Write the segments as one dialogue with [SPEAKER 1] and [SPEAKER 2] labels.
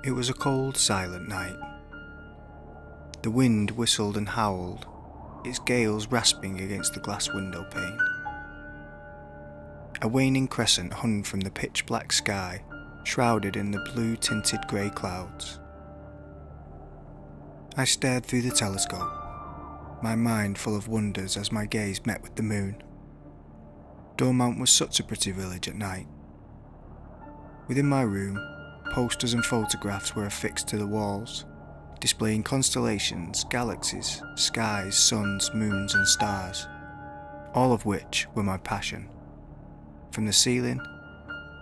[SPEAKER 1] It was a cold, silent night. The wind whistled and howled, its gales rasping against the glass window pane. A waning crescent hung from the pitch-black sky, shrouded in the blue-tinted grey clouds. I stared through the telescope, my mind full of wonders as my gaze met with the moon. Dormont was such a pretty village at night. Within my room, posters and photographs were affixed to the walls, displaying constellations, galaxies, skies, suns, moons and stars, all of which were my passion. From the ceiling,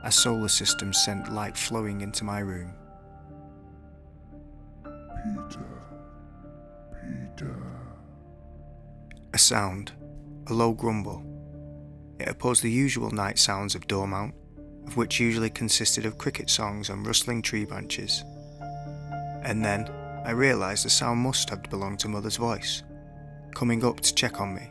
[SPEAKER 1] a solar system sent light flowing into my room.
[SPEAKER 2] Peter.
[SPEAKER 1] A sound, a low grumble. It opposed the usual night sounds of Dormont, of which usually consisted of cricket songs and rustling tree branches. And then I realised the sound must have belonged to Mother's voice, coming up to check on me.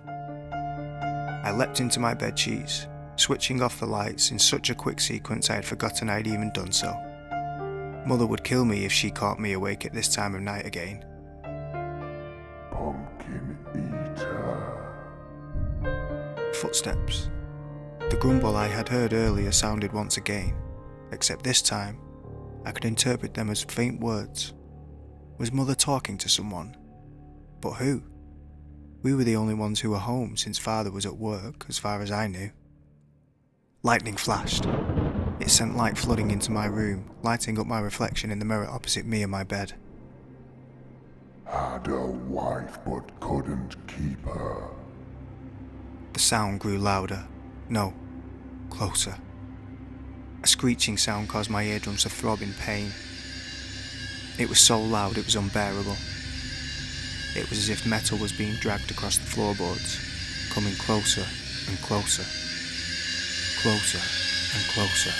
[SPEAKER 1] I leapt into my bedsheets, switching off the lights in such a quick sequence I had forgotten I had even done so. Mother would kill me if she caught me awake at this time of night again.
[SPEAKER 2] Pumpkin eater.
[SPEAKER 1] Footsteps. The grumble I had heard earlier sounded once again, except this time I could interpret them as faint words. Was Mother talking to someone? But who? We were the only ones who were home since Father was at work, as far as I knew. Lightning flashed. It sent light flooding into my room, lighting up my reflection in the mirror opposite me and my bed.
[SPEAKER 2] Had a wife but couldn't keep her.
[SPEAKER 1] The sound grew louder. No, closer. A screeching sound caused my eardrums to throb in pain. It was so loud it was unbearable. It was as if metal was being dragged across the floorboards, coming closer and closer. Closer and closer.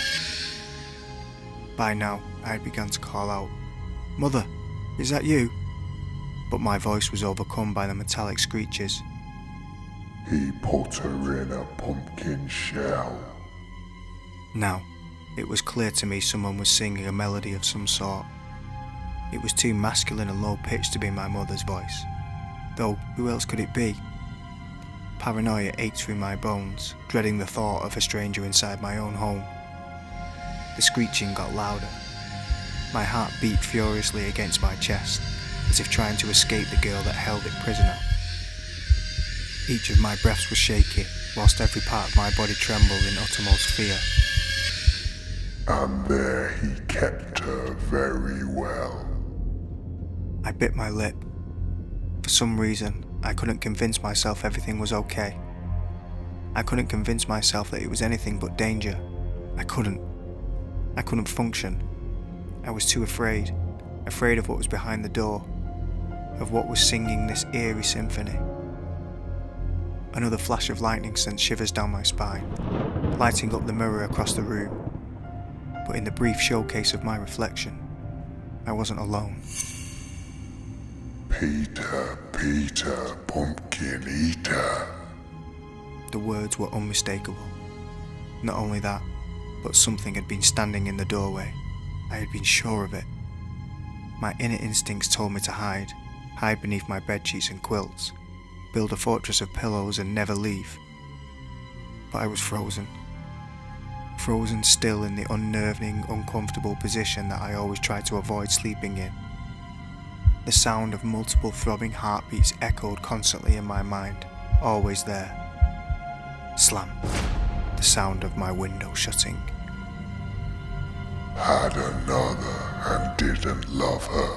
[SPEAKER 1] By now, I had begun to call out, "Mother, is that you?" But my voice was overcome by the metallic screeches.
[SPEAKER 2] He put her in a pumpkin shell.
[SPEAKER 1] Now, it was clear to me someone was singing a melody of some sort. It was too masculine and low-pitched to be my mother's voice. Though, who else could it be? Paranoia ached through my bones, dreading the thought of a stranger inside my own home. The screeching got louder. My heart beat furiously against my chest, as if trying to escape the girl that held it prisoner. Each of my breaths was shaky, whilst every part of my body trembled in uttermost fear.
[SPEAKER 2] And there he kept her very well.
[SPEAKER 1] I bit my lip. For some reason, I couldn't convince myself everything was okay. I couldn't convince myself that it was anything but danger. I couldn't function. I was too afraid of what was behind the door, of what was singing this eerie symphony. Another flash of lightning sent shivers down my spine, lighting up the mirror across the room. But in the brief showcase of my reflection, I wasn't alone.
[SPEAKER 2] Peter, pumpkin eater.
[SPEAKER 1] The words were unmistakable. Not only that, but something had been standing in the doorway. I had been sure of it. My inner instincts told me to hide beneath my bedsheets and quilts, build a fortress of pillows and never leave. But I was frozen. Frozen still in the unnerving, uncomfortable position that I always tried to avoid sleeping in. The sound of multiple throbbing heartbeats echoed constantly in my mind, always there. Slam. The sound of my window shutting.
[SPEAKER 2] Had another and didn't love her.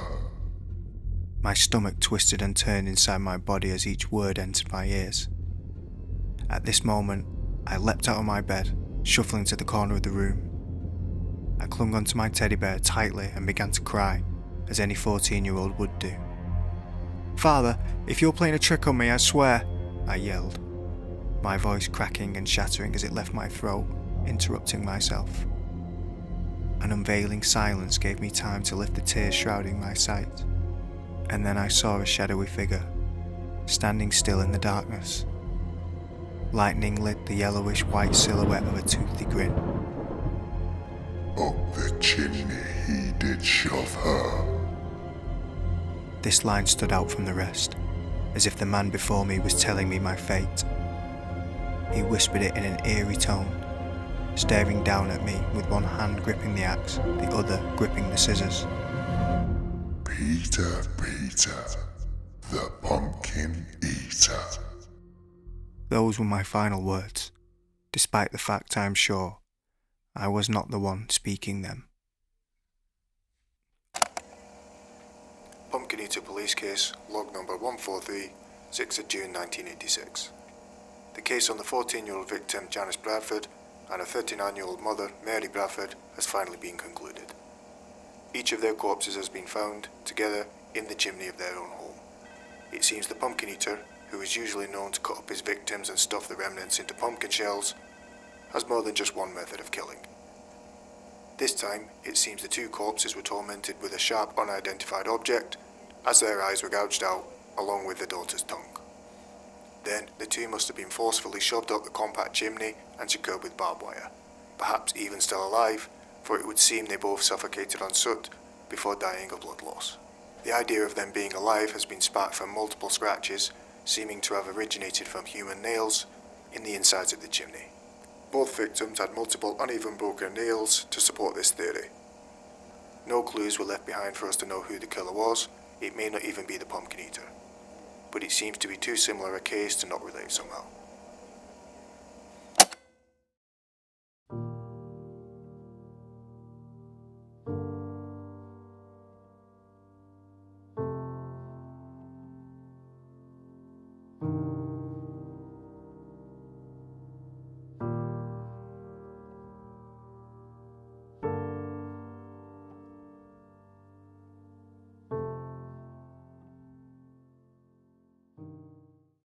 [SPEAKER 1] My stomach twisted and turned inside my body as each word entered my ears. At this moment, I leapt out of my bed, shuffling to the corner of the room. I clung onto my teddy bear tightly and began to cry, as any 14-year-old would do. "Father, if you're playing a trick on me, I swear," I yelled, my voice cracking and shattering as it left my throat, interrupting myself. An unveiling silence gave me time to lift the tears shrouding my sight, and then I saw a shadowy figure, standing still in the darkness. Lightning lit the yellowish white silhouette of a toothy grin.
[SPEAKER 2] Up the chimney he did shove her.
[SPEAKER 1] This line stood out from the rest, as if the man before me was telling me my fate. He whispered it in an eerie tone, staring down at me with one hand gripping the axe, the other gripping the scissors.
[SPEAKER 2] Peter, Peter, the pumpkin eater.
[SPEAKER 1] Those were my final words, despite the fact I am sure I was not the one speaking them.
[SPEAKER 3] Pumpkin Eater Police Case, log number 143, 6th of June 1986. The case on the 14-year-old victim Janice Bradford and her 39-year-old mother Mary Bradford has finally been concluded. Each of their corpses has been found together in the chimney of their own home. It seems the Pumpkin Eater, who is usually known to cut up his victims and stuff the remnants into pumpkin shells, has more than just one method of killing. This time, it seems the two corpses were tormented with a sharp unidentified object as their eyes were gouged out, along with the daughter's tongue. Then, the two must have been forcefully shoved up the compact chimney and secured with barbed wire, perhaps even still alive, for it would seem they both suffocated on soot before dying of blood loss. The idea of them being alive has been sparked from multiple scratches, seeming to have originated from human nails in the insides of the chimney. Both victims had multiple uneven broken nails to support this theory. No clues were left behind for us to know who the killer was. It may not even be the Pumpkin Eater, but it seems to be too similar a case to not relate somehow.